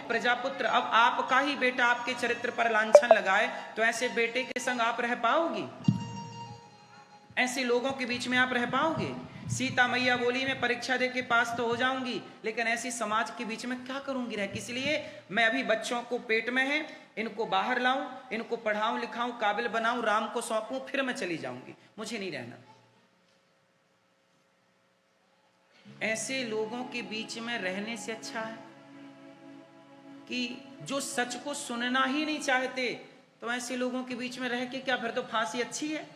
प्रजापुत्र, अब आपका ही बेटा आपके चरित्र पर लांछन लगाए तो ऐसे बेटे के संग आप रह पाओगी? ऐसे लोगों के बीच में आप रह पाओगे? सीता मैया बोली मैं परीक्षा दे के पास तो हो जाऊंगी, लेकिन ऐसी समाज के बीच में क्या करूंगी रह? इसलिए मैं अभी बच्चों को पेट में है, इनको बाहर लाऊं, इनको पढ़ाऊं लिखाऊं, काबिल बनाऊं, राम को सौंपूं, फिर मैं चली जाऊंगी, मुझे नहीं रहना। ऐसे लोगों के बीच में रहने से अच्छा है कि जो सच को सुनना ही नहीं चाहते, तो ऐसे लोगों के बीच में रह के क्या, फिर तो फांसी अच्छी है।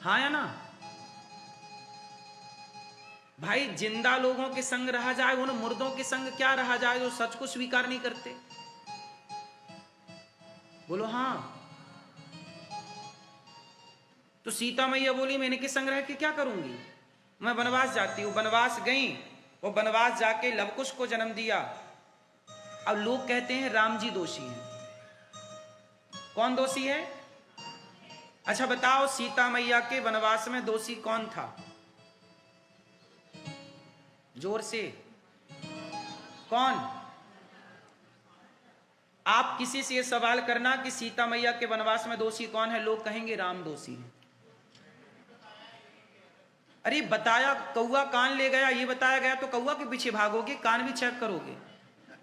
हाँ या ना भाई? जिंदा लोगों के संग रहा जाए, उन मुर्दों के संग क्या रहा जाए जो सच को स्वीकार नहीं करते? बोलो हाँ। तो सीता मैया बोली मैं इनके संग रह के क्या करूंगी, मैं वनवास जाती हूं। वनवास गई, वो वनवास जाके लवकुश को जन्म दिया। अब लोग कहते हैं राम जी दोषी हैं। कौन दोषी है? अच्छा बताओ, सीता मैया के वनवास में दोषी कौन था? जोर से कौन? आप किसी से ये सवाल करना कि सीता मैया के वनवास में दोषी कौन है, लोग कहेंगे राम दोषी है। अरे बताया, कौआ कान ले गया, ये बताया गया तो कौआ के पीछे भागोगे, कान भी चेक करोगे।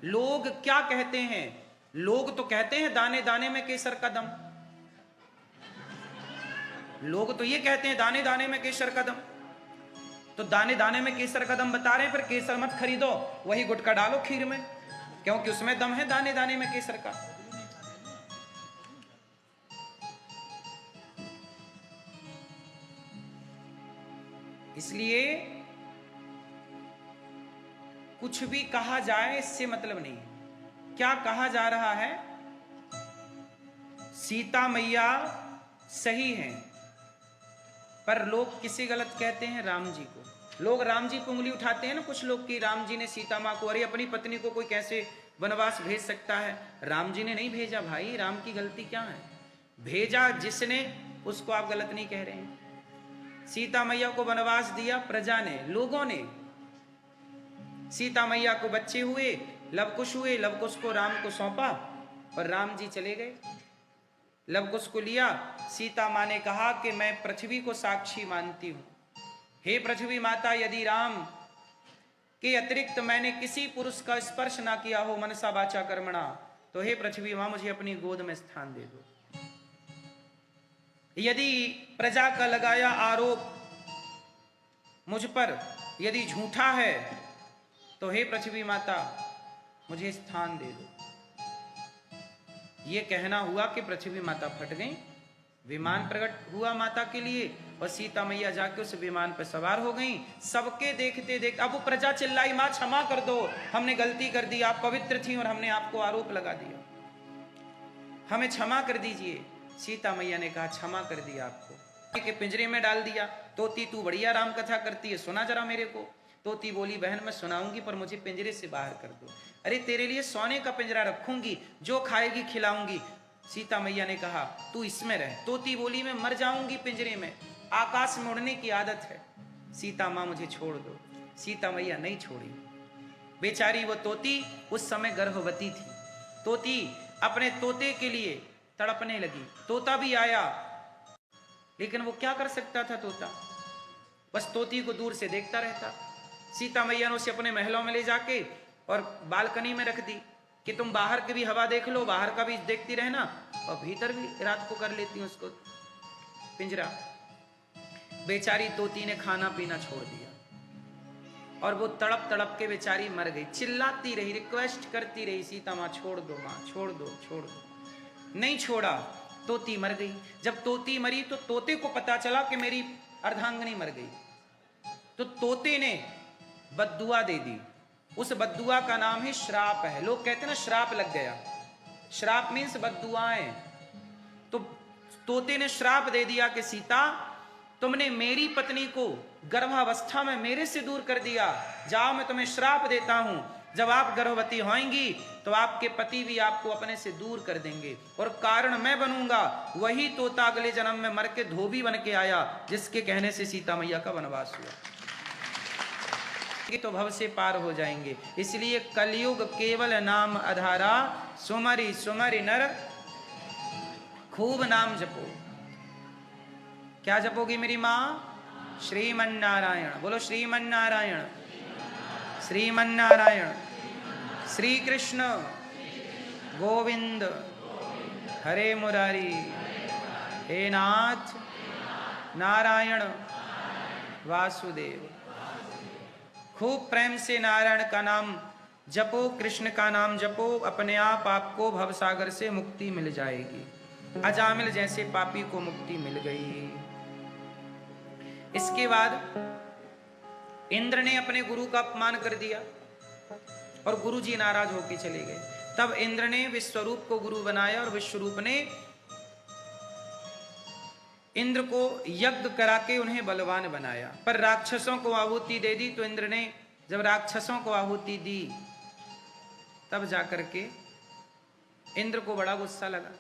लोग क्या कहते हैं? लोग तो कहते हैं दाने दाने में केसर का दम। लोग तो ये कहते हैं दाने दाने में केसर का दम। तो दाने दाने में केसर का दम बता रहे हैं, फिर केसर मत खरीदो, वही गुटखा डालो खीर में, क्योंकि उसमें दम है दाने दाने में केसर का। इसलिए कुछ भी कहा जाए इससे मतलब नहीं है। क्या कहा जा रहा है? सीता मैया सही हैं, पर लोग किसे गलत कहते हैं? राम जी को। लोग राम जी पर उंगली उठाते हैं ना कुछ लोग कि राम जी ने सीता माँ को, अरे अपनी पत्नी को कोई कैसे वनवास भेज सकता है? राम जी ने नहीं भेजा भाई, राम की गलती क्या है? भेजा जिसने, उसको आप गलत नहीं कह रहे हैं। सीता मैया को वनवास दिया प्रजा ने, लोगों ने। सीता मैया को बच्चे हुए, लवकुश हुए, लवकुश को राम को सौंपा और राम जी चले गए। लवकुश को लिया, सीता माँ ने कहा कि मैं पृथ्वी को साक्षी मानती हूं, हे पृथ्वी माता, यदि राम के अतिरिक्त मैंने किसी पुरुष का स्पर्श ना किया हो मनसा वाचा कर्मणा, तो हे पृथ्वी माँ मुझे अपनी गोद में स्थान दे दो। यदि प्रजा का लगाया आरोप मुझ पर यदि झूठा है, तो हे पृथ्वी माता मुझे स्थान दे दो। यह कहना हुआ कि पृथ्वी माता फट गई, विमान प्रकट हुआ माता के लिए और सीता मैया जाके उस विमान पर सवार हो गई। सबके देखते देखते अब वो प्रजा चिल्लाई, मां क्षमा कर दो, हमने गलती कर दी, आप पवित्र थी और हमने आपको आरोप लगा दिया, हमें क्षमा कर दीजिए। सीता मैया ने कहा क्षमा कर दिया आपको, के पिंजरे में डाल दिया। तोती तू बढ़िया राम कथा करती है, सुना जरा मेरे को। तोती बोली बहन मैं सुनाऊंगी, पर मुझे पिंजरे से बाहर कर दो। अरे तेरे लिए सोने का पिंजरा रखूंगी, जो खाएगी खिलाऊंगी। सीता मैया ने कहा तू इसमें रह। तोती बोली मैं मर जाऊंगी पिंजरे में, आकाश में उड़ने की आदत है, सीता माँ मुझे छोड़ दो। सीता मैया नहीं छोड़ी। बेचारी वो तोती उस समय गर्भवती थी। तोती अपने तोते के लिए तड़पने लगी। तोता भी आया, लेकिन वो क्या कर सकता था तोता, बस तोती को दूर से देखता रहता। सीता मैया ने उसे अपने महलों में ले जाके और बालकनी में रख दी कि तुम बाहर की भी हवा देख लो, बाहर का भी देखती रहना और भीतर भी रात को कर लेती हूँ उसको पिंजरा। बेचारी तोती ने खाना पीना छोड़ दिया और वो तड़प तड़प के बेचारी मर गई। चिल्लाती रही, रिक्वेस्ट करती रही, सीता माँ छोड़ दो, माँ छोड़ दो, छोड़ दो। नहीं छोड़ा, तोती मर गई। जब तोती मरी तो तोते को पता चला कि मेरी अर्धांगिनी मर गई, तो तोते ने बद्दुआ दे दी। उस बद्दुआ का नाम है श्राप है। लोग कहते हैं ना श्राप लग गया, श्राप मीन्स बद्दुआएं। तो तोते ने श्राप दे दिया कि सीता तुमने मेरी पत्नी को गर्भावस्था में मेरे से दूर कर दिया, जाओ मैं तुम्हें श्राप देता हूं, जब आप गर्भवती होंगी तो आपके पति भी आपको अपने से दूर कर देंगे और कारण मैं बनूंगा। वही तोता अगले जन्म में मर के धोबी बन के आया, जिसके कहने से सीता मैया का वनवास हुआ। तो भव से पार हो जाएंगे। इसलिए कलयुग केवल नाम आधारा, सुमरि सुमरि नर खूब नाम जपो। क्या जपोगी मेरी माँ? श्रीमन नारायण। बोलो श्रीमन नारायण, श्रीमन नारायण, श्री कृष्ण गोविंद हरे मुरारी, हे नाथ नारायण वासुदेव। खूब प्रेम से नारायण का नाम जपो, कृष्ण का नाम जपो, अपने आप आपको भवसागर से मुक्ति मिल जाएगी। अजामिल जैसे पापी को मुक्ति मिल गई। इसके बाद इंद्र ने अपने गुरु का अपमान कर दिया और गुरु जी नाराज होकर चले गए। तब इंद्र ने विश्वरूप को गुरु बनाया और विश्वरूप ने इंद्र को यज्ञ करा के उन्हें बलवान बनाया। पर राक्षसों को आहुति दे दी। तो इंद्र ने जब राक्षसों को आहुति दी तब जाकर के इंद्र को बड़ा गुस्सा लगा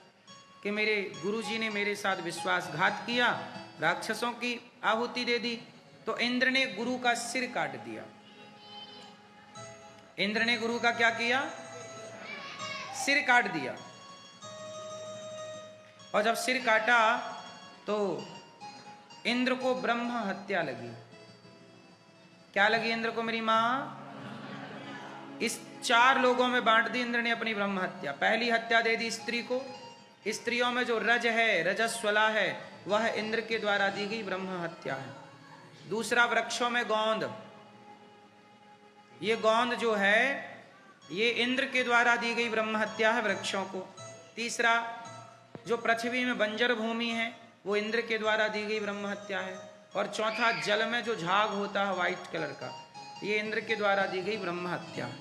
कि मेरे गुरुजी ने मेरे साथ विश्वासघात किया, राक्षसों की आहुति दे दी। तो इंद्र ने गुरु का सिर काट दिया। इंद्र ने गुरु का क्या किया? सिर काट दिया। और जब सिर काटा तो इंद्र को ब्रह्म हत्या लगी। क्या लगी इंद्र को मेरी मां? इस 4 लोगों में बांट दी इंद्र ने अपनी ब्रह्म हत्या। पहली हत्या दे दी स्त्री को। स्त्रियों में जो रज है, रजस्वला है, वह इंद्र के द्वारा दी गई ब्रह्म हत्या है। दूसरा, वृक्षों में गोंद, ये गोंद जो है ये इंद्र के द्वारा दी गई ब्रह्म हत्या है वृक्षों को। तीसरा, जो पृथ्वी में बंजर भूमि है वो इंद्र के द्वारा दी गई ब्रह्म हत्या है। और चौथा, जल में जो झाग होता है व्हाइट कलर का, ये इंद्र के द्वारा दी गई ब्रह्म हत्या है।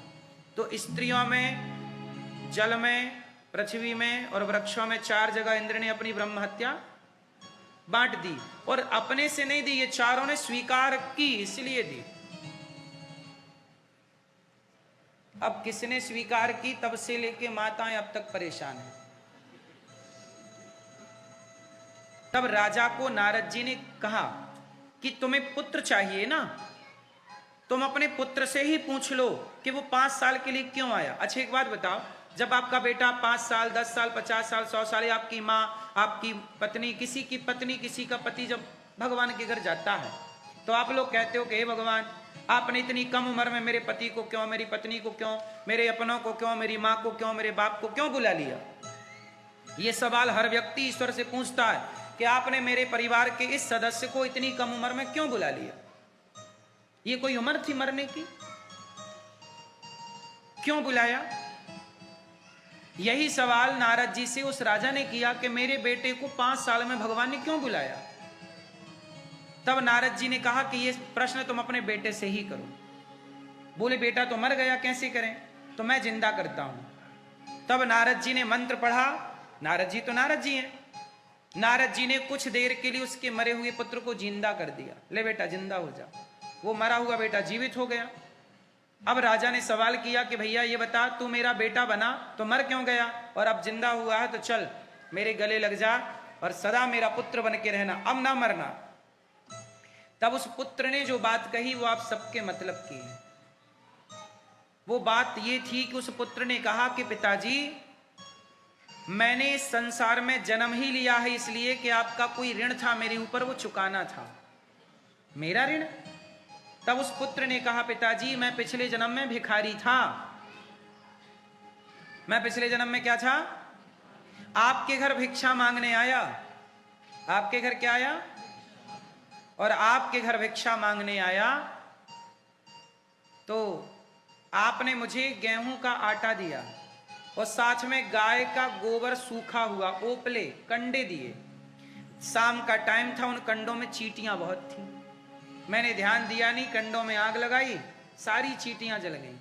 तो स्त्रियों में, जल में, पृथ्वी में और वृक्षों में 4 जगह इंद्र ने अपनी ब्रह्म हत्या बांट दी। और अपने से नहीं दी, ये चारों ने स्वीकार की इसलिए दी। अब किसने स्वीकार की? तब से लेके माताएं अब तक परेशान हैं। तब राजा को नारद जी ने कहा कि तुम्हें पुत्र चाहिए ना, तुम अपने पुत्र से ही पूछ लो कि वो 5 साल के लिए क्यों आया। अच्छा एक बात बताओ, जब आपका बेटा 5 साल, 10 साल, 50 साल, 100 साल, आपकी माँ, आपकी पत्नी, किसी की पत्नी, किसी का पति जब भगवान के घर जाता है तो आप लोग कहते हो कि हे भगवान, आपने इतनी कम उम्र में मेरे पति को क्यों, मेरी पत्नी को क्यों, मेरे अपनों को क्यों, मेरी माँ को क्यों, मेरे बाप को क्यों बुला लिया? ये सवाल हर व्यक्ति ईश्वर से पूछता है कि आपने मेरे परिवार के इस सदस्य को इतनी कम उम्र में क्यों बुला लिया? ये कोई उम्र थी मरने की? क्यों बुलाया? यही सवाल नारद जी से उस राजा ने किया कि मेरे बेटे को 5 साल में भगवान ने क्यों बुलाया। तब नारद जी ने कहा कि ये प्रश्न तुम अपने बेटे से ही करो। बोले बेटा तो मर गया, कैसे करें? तो मैं जिंदा करता हूं। तब नारद जी ने मंत्र पढ़ा। नारद जी तो नारद जी हैं। नारद जी ने कुछ देर के लिए उसके मरे हुए पुत्र को जिंदा कर दिया। ले बेटा जिंदा हो जा। वो मरा हुआ बेटा जीवित हो गया। अब राजा ने सवाल किया कि भैया ये बता, तू मेरा बेटा बना तो मर क्यों गया, और अब जिंदा हुआ है तो चल मेरे गले लग जा और सदा मेरा पुत्र बन के रहना, अब ना मरना। तब उस पुत्र ने जो बात कही वो आप सबके मतलब की है। वो बात ये थी कि उस पुत्र ने कहा कि पिताजी, मैंने इस संसार में जन्म ही लिया है इसलिए कि आपका कोई ऋण था मेरे ऊपर, वो चुकाना था, मेरा ऋण। तब उस पुत्र ने कहा पिताजी, मैं पिछले जन्म में भिखारी था। मैं पिछले जन्म में क्या था? आपके घर भिक्षा मांगने आया। आपके घर क्या आया? और आपके घर भिक्षा मांगने आया तो आपने मुझे गेहूं का आटा दिया और साथ में गाय का गोबर सूखा हुआ, ओपले कंडे दिए। शाम का टाइम था, उन कंडों में चींटियां बहुत थी। मैंने ध्यान दिया नहीं, कंडों में आग लगाई, सारी चींटियां जल गईं।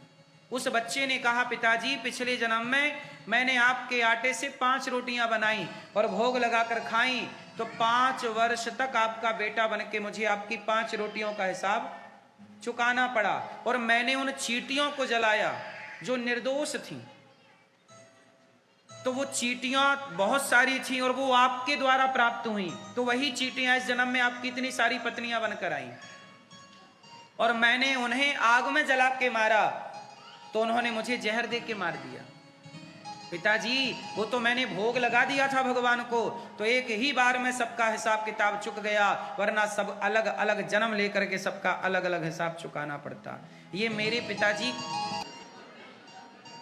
उस बच्चे ने कहा पिताजी, पिछले जन्म में मैंने आपके आटे से 5 रोटियां बनाई और भोग लगाकर खाई, तो 5 वर्ष तक आपका बेटा बन के मुझे आपकी 5 रोटियों का हिसाब चुकाना पड़ा। और मैंने उन चींटियों को जलाया जो निर्दोष थीं। तो वो चींटियां बहुत सारी थीं और वो आपके द्वारा प्राप्त हुई। तो वही चींटियां इस जन्म में आपकी इतनी सारी पत्नियां बनकर आई। और मैंने उन्हें आग में जला के मारा तो उन्होंने मुझे जहर दे के मार दिया। पिताजी वो तो मैंने भोग लगा दिया था भगवान को, तो एक ही बार में सबका हिसाब किताब चुक गया, वरना सब अलग अलग जन्म लेकर के सबका अलग अलग हिसाब चुकाना पड़ता। ये मेरे पिताजी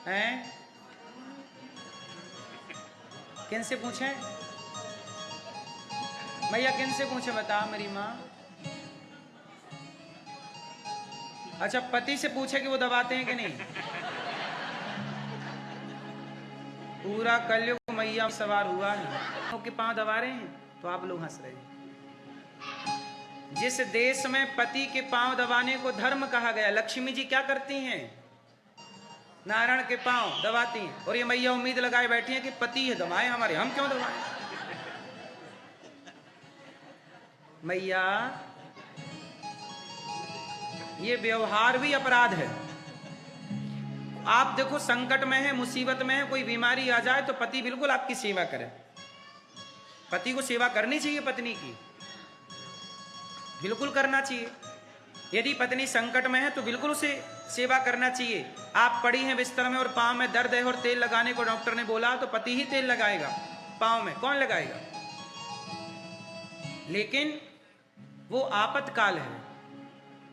हैं। किन से पूछे भैया, किन से पूछे बता मेरी माँ। अच्छा पति से पूछे कि वो दबाते हैं कि नहीं। पूरा कलयुग मैया सवार हुआ है कि पांव दबा रहे हैं तो आप लोग हंस रहे हैं। जिस देश में पति के पांव दबाने को धर्म कहा गया, लक्ष्मी जी क्या करती हैं, नारायण के पांव दबाती हैं, और ये मैया उम्मीद लगाए बैठी हैं कि पति है दबाए हमारे, हम क्यों दबाएं। मैया ये व्यवहार भी अपराध है। आप देखो संकट में है, मुसीबत में है, कोई बीमारी आ जाए तो पति बिल्कुल आपकी सेवा करे। पति को सेवा करनी चाहिए, पत्नी की बिल्कुल करना चाहिए। यदि पत्नी संकट में है तो बिल्कुल उसे सेवा करना चाहिए। आप पड़ी हैं बिस्तर में और पांव में दर्द है और तेल लगाने को डॉक्टर ने बोला तो पति ही तेल लगाएगा पांव में, कौन लगाएगा। लेकिन वो आपातकाल है,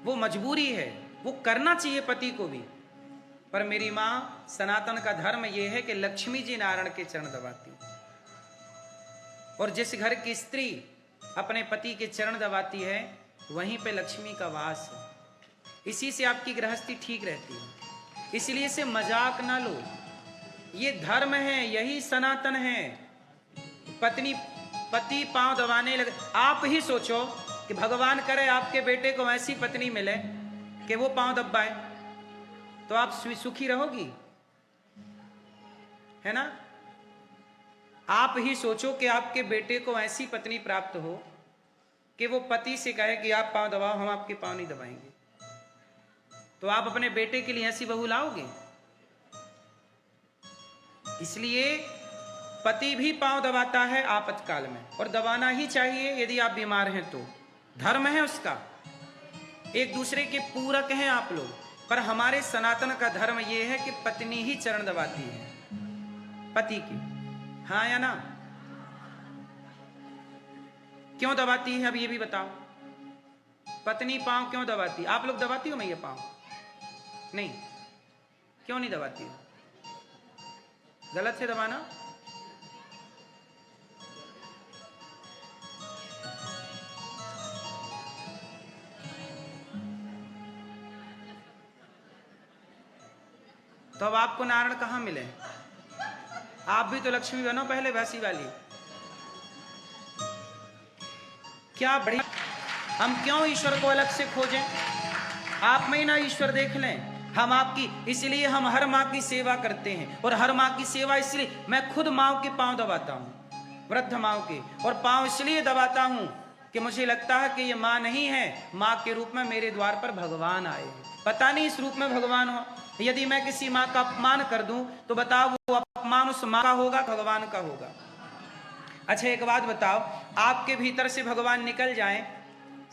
वो मजबूरी है, वो करना चाहिए पति को भी। पर मेरी मां सनातन का धर्म यह है कि लक्ष्मी जी नारायण के चरण दबाती, और जिस घर की स्त्री अपने पति के चरण दबाती है वहीं पे लक्ष्मी का वास है। इसी से आपकी गृहस्थी ठीक रहती है। इसलिए इसे मजाक ना लो, ये धर्म है, यही सनातन है। पति पांव दबाने लगे, आप ही सोचो कि भगवान करे आपके बेटे को ऐसी पत्नी मिले कि वो पांव दबाए, तो आप सुखी रहोगी, है ना। आप ही सोचो कि आपके बेटे को ऐसी पत्नी प्राप्त हो कि वो पति से कहे कि आप पांव दबाओ, हम आपके पांव नहीं दबाएंगे, तो आप अपने बेटे के लिए ऐसी बहू लाओगे। इसलिए पति भी पांव दबाता है आपातकाल में, और दबाना ही चाहिए यदि आप बीमार हैं तो, धर्म है उसका। एक दूसरे के पूरक हैं आप लोग, पर हमारे सनातन का धर्म यह है कि पत्नी ही चरण दबाती है पति की, हाँ या ना। क्यों दबाती है अब ये भी बताओ। पत्नी पांव क्यों दबाती, आप लोग दबाती हो मैया पांव? नहीं, क्यों नहीं दबाती हो? गलत से दबाना। तो अब आपको नारायण कहां मिले? आप भी तो लक्ष्मी बनो पहले, वैसी वाली। क्या बढ़िया, हम क्यों ईश्वर को अलग से खोजें, आप में ही ना ईश्वर देख लें। हम आपकी, इसलिए हम हर माँ की सेवा करते हैं, और हर माँ की सेवा इसलिए मैं खुद माँ के पांव दबाता हूँ, वृद्ध माँ के, और पांव इसलिए दबाता हूँ कि मुझे लगता है कि ये माँ नहीं है, माँ के रूप में मेरे द्वार पर भगवान आए हैं। पता नहीं इस रूप में भगवान हो। यदि मैं किसी माँ का अपमान कर दूं तो बताओ वो अपमान उस माँ का होगा, भगवान का होगा। अच्छा एक बात बताओ, आपके भीतर से भगवान निकल जाएं,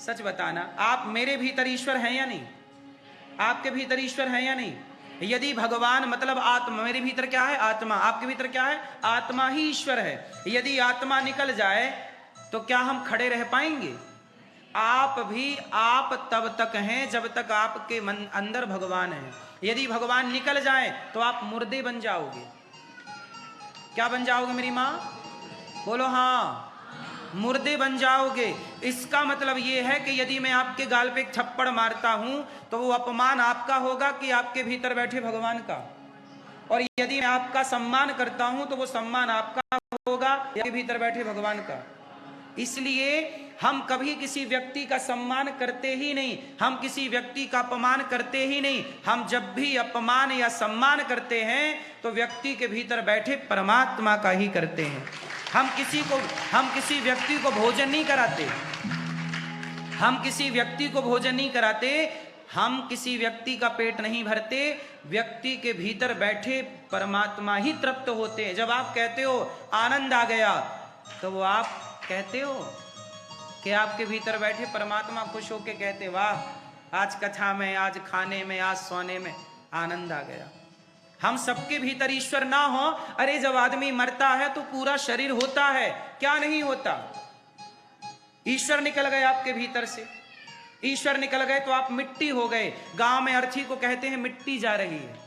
सच बताना, आप मेरे भीतर ईश्वर हैं या नहीं? आपके भीतर ईश्वर हैं या नहीं? यदि भगवान मतलब आत्मा, मेरे भीतर क्या है? आत्मा। आपके भीतर क्या है? आत्मा ही ईश्वर है। यदि आत्मा निकल जाए तो क्या हम खड़े रह पाएंगे? आप भी आप तब तक हैं जब तक आपके मन अंदर भगवान है। यदि भगवान निकल जाए तो आप मुर्दे बन जाओगे। क्या बन जाओगे मेरी माँ? बोलो हाँ, मुर्दे बन जाओगे। इसका मतलब यह है कि यदि मैं आपके गाल पे एक थप्पड़ मारता हूं तो वो अपमान आपका होगा कि आपके भीतर बैठे भगवान का, और यदि मैं आपका सम्मान करता हूं तो वो सम्मान आपका होगा आपके भीतर बैठे भगवान का। इसलिए हम कभी किसी व्यक्ति का सम्मान करते ही नहीं, हम किसी व्यक्ति का अपमान करते ही नहीं। हम जब भी अपमान या सम्मान करते हैं तो व्यक्ति के भीतर बैठे परमात्मा का ही करते हैं। हम किसी व्यक्ति को भोजन नहीं कराते, हम किसी व्यक्ति को भोजन नहीं कराते, हम किसी व्यक्ति का पेट नहीं भरते, व्यक्ति के भीतर बैठे परमात्मा ही तृप्त होते हैं। जब आप कहते हो आनंद आ गया, तो वो आप कहते हो कि आपके भीतर बैठे परमात्मा खुश होकर कहते वाह आज कथा में, आज खाने में, आज सोने में आनंद आ गया। हम सबके भीतर ईश्वर ना हो, अरे जब आदमी मरता है तो पूरा शरीर होता है, क्या नहीं होता? ईश्वर निकल गए आपके भीतर से, ईश्वर निकल गए तो आप मिट्टी हो गए। गांव में अर्थी को कहते हैं मिट्टी जा रही है।